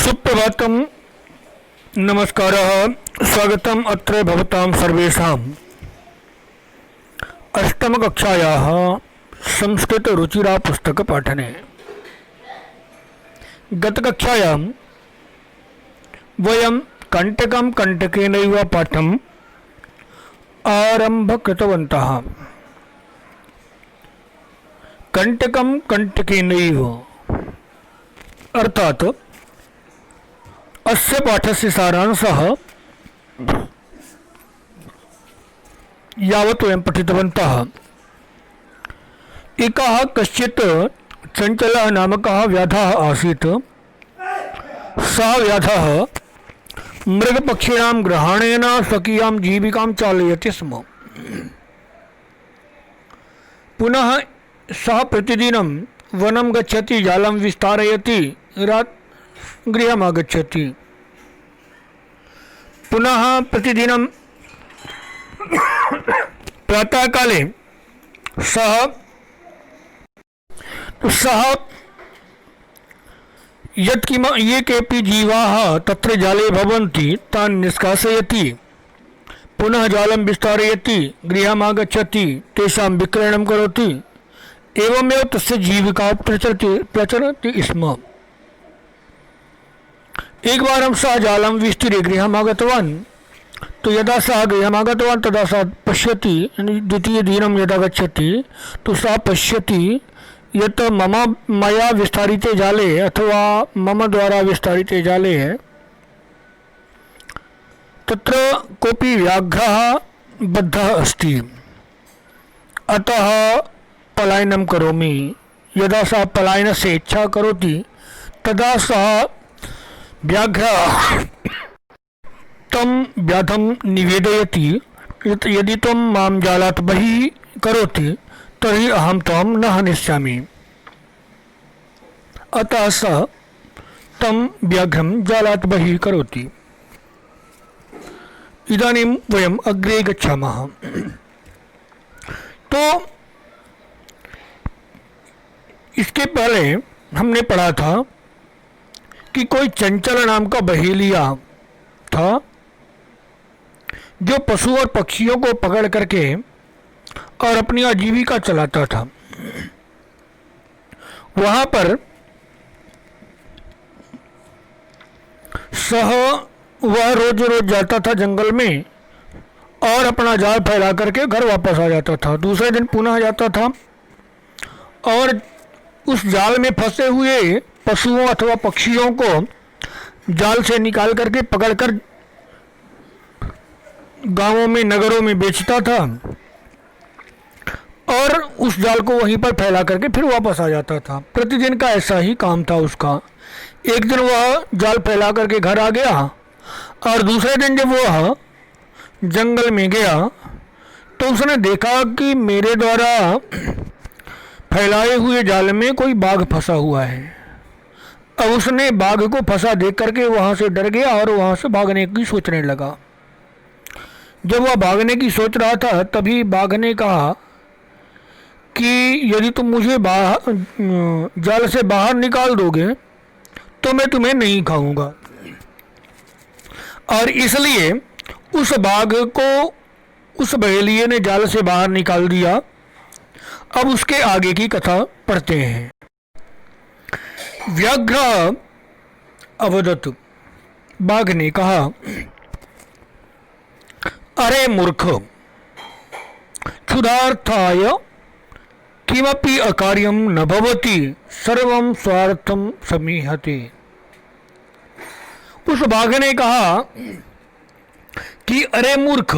सुप्रभातम। नमस्कारः। स्वागतम् अत्र भवतां सर्वेषाम् अष्टमकक्षायाः संस्कृतरुचिरा पुस्तकपाठने। गतकक्षायां वयं कण्टकं कण्टकेनैव पाठम् आरम्भ कृतवन्तः। कण्टकं कण्टकेनैव अर्थात अस्य पाठस्य सारांशः यावत् वयं पठितवन्तः। एकः कश्चित् चञ्चलः नामकः व्याधः आसीत्। सः व्याधः मृगपक्षिणां ग्रहणेन स्वकीयां जीविकां चालयति स्म। पुनः सः प्रतिदिनं वनं गच्छति, जालं विस्तारयति, गृहम् आगच्छति। पुनः प्रतिदिनं प्रातःकाले सः ये केऽपि जीवाः तत्र जाले भवन्ति तान् निष्कासयति, पुनः जालं विस्तारयति, गृहम् आगच्छति, तेषां विक्रयणं करोति। एवमेव तस्य जीविका प्रचलति स्म। एकवारं सः जालं विस्तीर्य गृहम् आगतवान्। तो यदा सः गृहम् आगतवान् तदा सः पश्यति, द्वितीयदिनं यदा गच्छति तो सः पश्यति यत् मया विस्तारिते जाले अथवा मम द्वारा विस्तारिते जाले तत्र कोऽपि व्याघ्रः बद्धः अस्ति। अतः पलायनं करोमि। यदा सः पलायनस्य इच्छा करोति तदा सः व्याघ्रः तं व्याधं निवेदयति यदि त्वं मां जालात् बहिः करोति तर्हि अहं त्वां न हनिष्यामि। अतः सः तं व्याघ्रं जालात् बहिः करोति। इदानीं वयम् अग्रे गच्छामः। तो इसके पहले हमने पढ़ा था कि कोई चंचल नाम का बहेलिया था जो पशु और पक्षियों को पकड़ करके और अपनी आजीविका चलाता था। वहां पर वह रोज रोज जाता था जंगल में और अपना जाल फैला करके घर वापस आ जाता था। दूसरे दिन पुनः जाता था और उस जाल में फंसे हुए पशुओं अथवा पक्षियों को जाल से निकाल करके पकड़कर गांवों में, नगरों में बेचता था और उस जाल को वहीं पर फैला करके फिर वापस आ जाता था। प्रतिदिन का ऐसा ही काम था उसका। एक दिन वह जाल फैला करके घर आ गया और दूसरे दिन जब वह जंगल में गया तो उसने देखा कि मेरे द्वारा फैलाए हुए जाल में कोई बाघ फंसा हुआ है। अब उसने बाघ को फंसा देख करके वहाँ से डर गया और वहाँ से भागने की सोचने लगा। जब वह भागने की सोच रहा था तभी बाघ ने कहा कि यदि तुम मुझे जाल से बाहर निकाल दोगे तो मैं तुम्हें नहीं खाऊंगा। और इसलिए उस बाघ को उस बहेलिये ने जाल से बाहर निकाल दिया। अब उसके आगे की कथा पढ़ते हैं। व्याघ्र अवदत्, बाघ ने कहा, अरे मूर्ख, क्षुधार्थाय किमपि अकार्यं न भवति, सर्वं स्वार्थं समीहते। उस बाघ ने कहा कि अरे मूर्ख,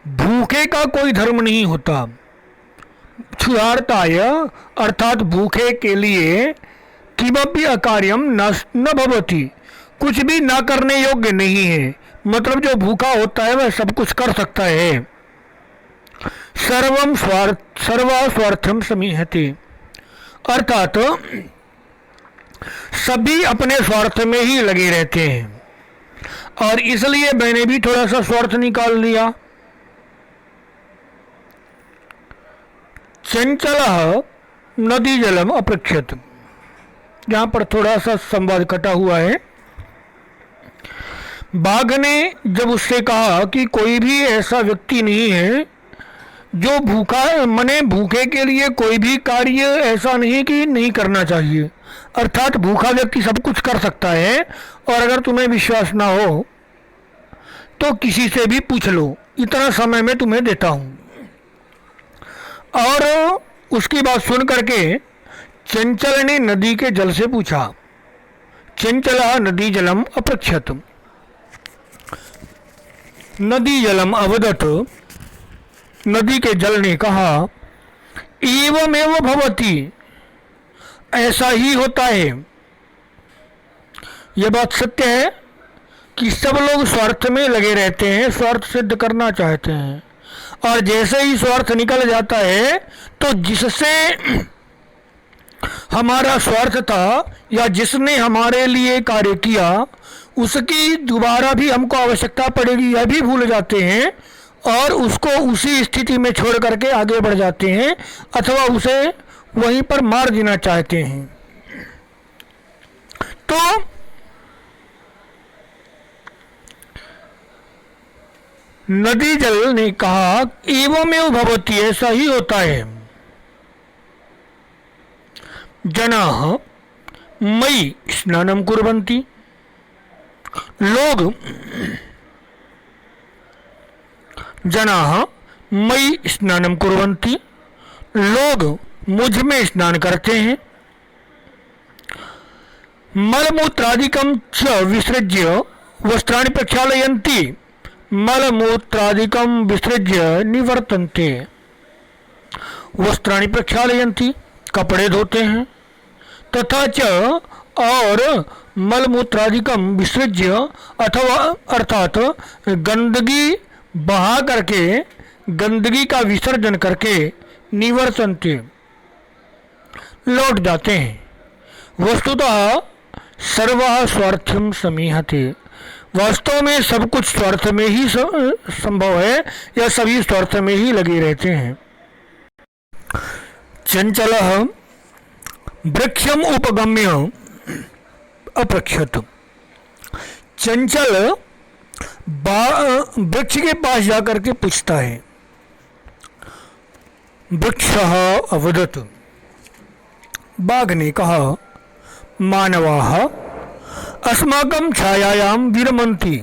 भूखे का कोई धर्म नहीं होता। क्षुधार्ताय अर्थात भूखे के लिए किमपि अकार्यम न भवति, कुछ भी ना करने योग्य नहीं है। मतलब जो भूखा होता है वह सब कुछ कर सकता है। सर्वा स्वार्थम समीहते, अर्थात सभी अपने स्वार्थ में ही लगे रहते हैं और इसलिए मैंने भी थोड़ा सा स्वार्थ निकाल लिया। चंचलः नदी जलम अपृच्छत, जहाँ पर थोड़ा सा संवाद कटा हुआ है। बाघ ने जब उससे कहा कि कोई भी ऐसा व्यक्ति नहीं है जो भूखा, मने भूखे के लिए कोई भी कार्य ऐसा नहीं कि नहीं करना चाहिए, अर्थात भूखा व्यक्ति सब कुछ कर सकता है, और अगर तुम्हें विश्वास ना हो तो किसी से भी पूछ लो, इतना समय मैं तुम्हें देता हूँ। और उसकी बात सुन करके चंचल ने नदी के जल से पूछा, चंचला नदी जलम अपृच्छत, नदी जलम अवदत, नदी के जल ने कहा, एवमेव भवति, ऐसा ही होता है। यह बात सत्य है कि सब लोग स्वार्थ में लगे रहते हैं, स्वार्थ सिद्ध करना चाहते हैं, और जैसे ही स्वार्थ निकल जाता है तो जिससे हमारा स्वार्थ था या जिसने हमारे लिए कार्य किया उसकी दोबारा भी हमको आवश्यकता पड़ेगी यह भी भूल जाते हैं, और उसको उसी स्थिति में छोड़ करके आगे बढ़ जाते हैं, अथवा उसे वहीं पर मार देना चाहते हैं। तो नदी जल ने कहा, एवमेव भवति, ऐसा ही होता है। जनाः मयि स्नानं कुर्वन्ति, लोग जनाः मयि स्नानं कुर्वन्ति, लोग मुझ में स्नान करते हैं। मलमूत्रादिकं च विसृज्य वस्त्राणि प्रक्षालयन्ति, मलमूत्रादिकं विसृज्य निवर्तन्ते, वस्त्राणि प्रक्षालयन्ति, कपड़े धोते हैं। तथा च, और मलमूत्रादिकम विसृज्य, अथवा अर्थात गंदगी बहा करके, गंदगी का विसर्जन करके, निवर्तन्ते, लौट जाते हैं। वस्तुतः सर्वः स्वार्थं समीहते, वास्तव में सब कुछ स्वार्थ में ही संभव है, या सभी स्वार्थ में ही लगे रहते हैं। चंचलः वृक्षम उपगम्य अपृच्छत, चंचल वृक्ष के पास जाकर के पूछता है। वृक्षः अवदत, बाघ ने कहा, मानवाः अस्माकं छायायां विरमन्ति,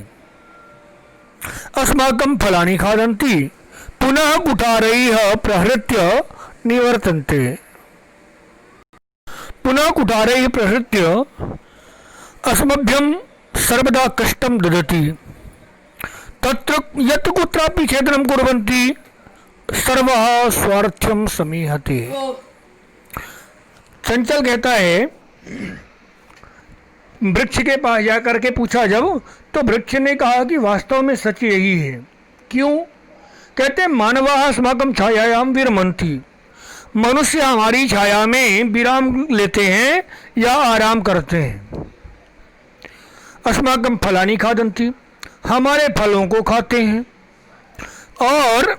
अस्माकं फलानि खादन्ति, पुनः कुठारैः प्रहृत्य निवर्तन्ते, पुनः कुठारैः प्रहृत्य अस्मभ्यं सर्वदा कष्टं ददति, तत्र यत् कुत्रापि छेदनं कुर्वन्ति सर्वः स्वार्थं समीहते। चंचल कहता है, वृक्ष के पास जाकर के पूछा जब, तो वृक्ष ने कहा कि वास्तव में सच यही है। क्यों? कहते मानवाः अस्माकं छायायां विरमन्ति, मनुष्य हमारी छाया में विराम लेते हैं या आराम करते हैं। अस्माकं फलानि खादन्ति, हमारे फलों को खाते हैं। और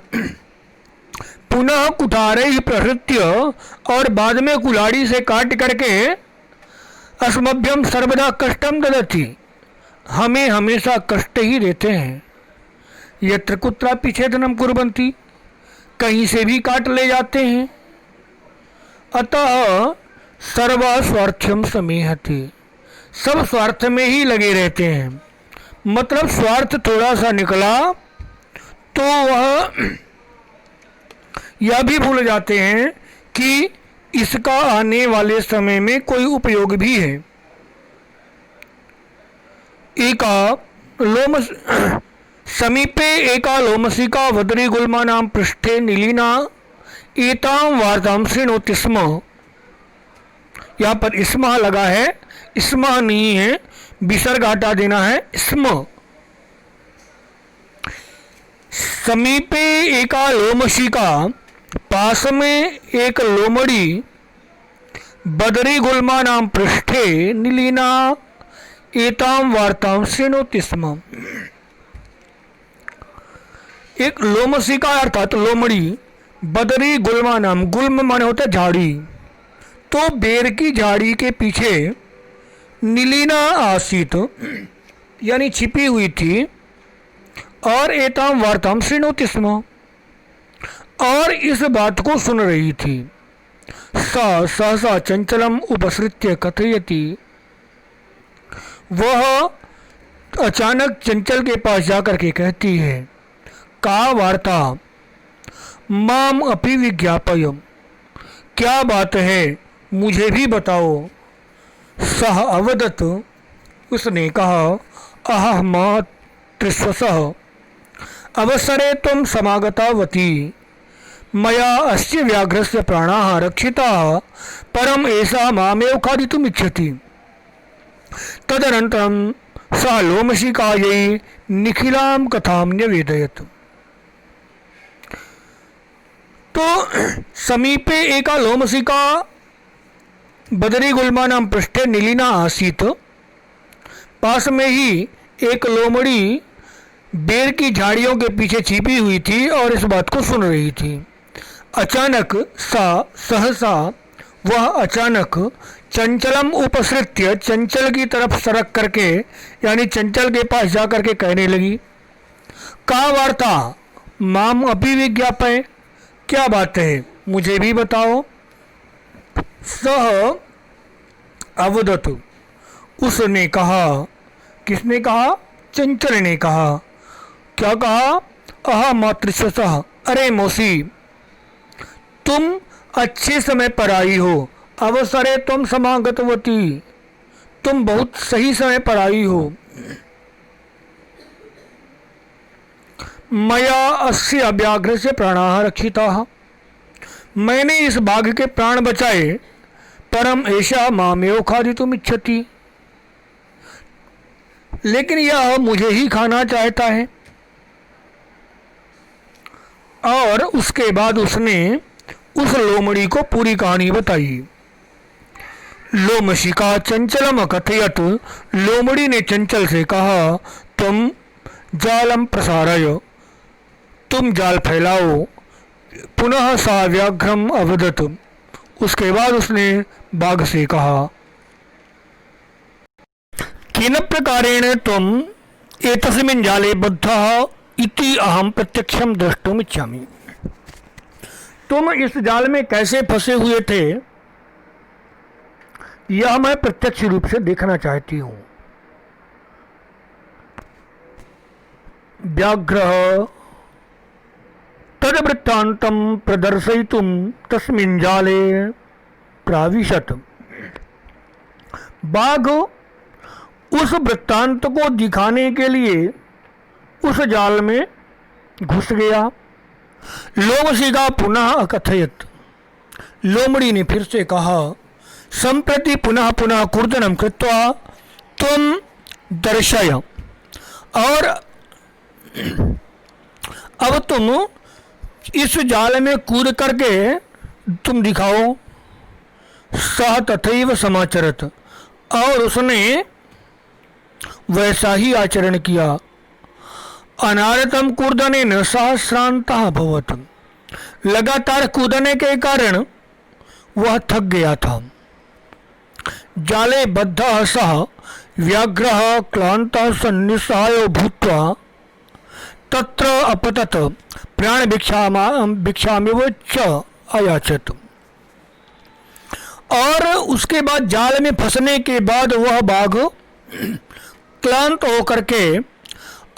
पुनः कुठारैः प्रहृत्य, और बाद में कुल्हाड़ी से काट करके अस्मभ्यं सर्वदा कष्टं ददति, हमें हमेशा कष्ट ही देते हैं। यत्र कुत्रापि छेदनं कुर्वन्ति, कहीं से भी काट ले जाते हैं। अतः सर्व स्वार्थम समीहते, सब स्वार्थ में ही लगे रहते हैं। मतलब स्वार्थ थोड़ा सा निकला तो वह यह भी भूल जाते हैं कि इसका आने वाले समय में कोई उपयोग भी है। एका लोम समीपे एका लोमसिका वदरी गुल्मा नाम पृष्ठे नीलिना एतां वार्तां शृणोति स्म। यहाँ पर इस्मा लगा है, इस्मा नहीं है, विसर्ग हटा देना है, स्म। समीपे एका लोमशिका, पास में एक लोमड़ी, बदरी गुल्मा नाम पृष्ठे नीलिना एतां वार्तां शृणोति स्म। एक लोमशिका अर्थात लोमड़ी, बदरी गुल्मा नाम, गुल्म माने होता है झाड़ी, तो बेर की झाड़ी के पीछे नीलिना आसीत यानी छिपी हुई थी और एताम वार्ताम शृणोति स्म और इस बात को सुन रही थी। सा सहसा चंचलम उपसृत्य कथयति वह अचानक चंचल के पास जाकर के कहती है का वार्ता माम अपि विज्ञापय क्या बात है मुझे भी बताओ। सह अवदत उसने कहा अह मातृस्वसः अवसरे त्वं समागतावती मया अस्य व्याघ्रस्य प्राणाः रक्षिताः परम एषा मामेव खादितुमिच्छति। तदनन्तरं सः लोमशिकायै निखिलां कथां न्यवेदयत्। तो समीपे एका लोमशिका बदरीगुल्मानां पृष्ठे नीलिना आसीत्। पास में ही एक लोमड़ी बेर की झाड़ियों के पीछे छिपी हुई थी और इस बात को सुन रही थी। अचानक सा सहसा वह अचानक चंचलम उपसृत्य चंचल की तरफ सरक करके यानी चंचल के पास जा करके कहने लगी का वार्ता माम अपि विज्ञापय क्या बात है मुझे भी बताओ। सह अवदत उसने कहा किसने कहा चंचल ने कहा क्या कहा अह मातृस्वसः अरे मौसी तुम अच्छे समय पर आई हो। अवसरे तुम समागतवती तुम बहुत सही समय पर आई हो। मया अस्य व्याघ्रस्य प्राणाः रक्षिताः मैंने इस बाघ के प्राण बचाए परम एषा मामेव खादितुमिच्छति लेकिन यह मुझे ही खाना चाहता है। और उसके बाद उसने उस लोमड़ी को पूरी कहानी बताई। लोमशिका चंचलम अकथयत लोमड़ी ने चंचल से कहा तुम जालम प्रसारय तुम जाल फैलाओ। पुनः सा व्याघ्रम अवदत उसके बाद उसने बाघ से कहा किन प्रकारेण तुम एतस्मिन् जाले बद्धः इति अहम प्रत्यक्षम द्रष्टुम इच्छामि। तुम इस जाल में कैसे फंसे हुए थे यह मैं प्रत्यक्ष रूप से देखना चाहती हूँ। व्याघ्र तद्वृत्तान्तं प्रदर्शयितुं तस्मिन् जाले प्राविशत। बाघ उस वृत्तांत को दिखाने के लिए उस जाल में घुस गया। लोमशिका पुनः अकथयत लोमड़ी ने फिर से कहा संप्रति पुनः पुनः कूर्दनं कृत्वा तुम दर्शय और अब तुम इस जाल में कूद करके तुम दिखाओ। सह तथैव समाचरत और उसने वैसा ही आचरण किया। अनारतम कूर्दनेन सहस्रान्तः अभवत् लगातार कूदने के कारण वह थक गया था। जाले बद्धः सः व्याघ्रः क्लान्तः सन्निस्सहायो भूत्वा तत्र अपतत प्राण भिक्षामिव च अयाचत। और उसके बाद जाल में फंसने के बाद वह बाघ क्लांत होकर के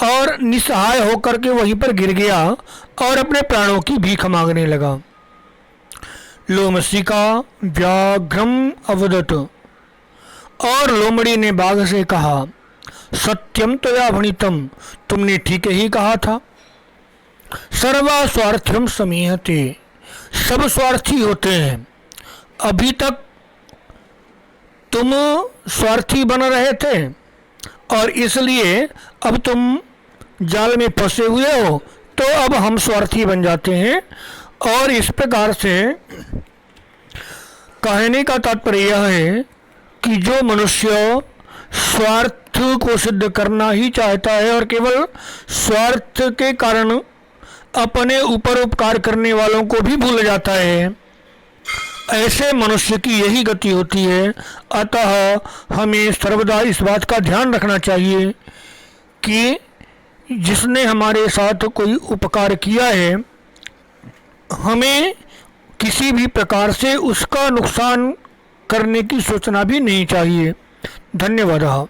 और निस्सहाय होकर के वहीं पर गिर गया और अपने प्राणों की भीख मांगने लगा। लोमशिका व्याघ्रम अवदत और लोमड़ी ने बाघ से कहा सत्यम त्वया भणितम तुमने ठीक ही कहा था। सर्वा स्वार्थ्यम समीहते सब स्वार्थी होते हैं। अभी तक तुम स्वार्थी बन रहे थे और इसलिए अब तुम जाल में फंसे हुए हो तो अब हम स्वार्थी बन जाते हैं। और इस प्रकार से कहने का तात्पर्य यह है कि जो मनुष्य स्वार्थ को सिद्ध करना ही चाहता है और केवल स्वार्थ के कारण अपने ऊपर उपकार करने वालों को भी भूल जाता है, ऐसे मनुष्य की यही गति होती है। अतः हमें सर्वदा इस बात का ध्यान रखना चाहिए कि जिसने हमारे साथ कोई उपकार किया है, हमें किसी भी प्रकार से उसका नुकसान करने की सोचना भी नहीं चाहिए। धन्यवाद।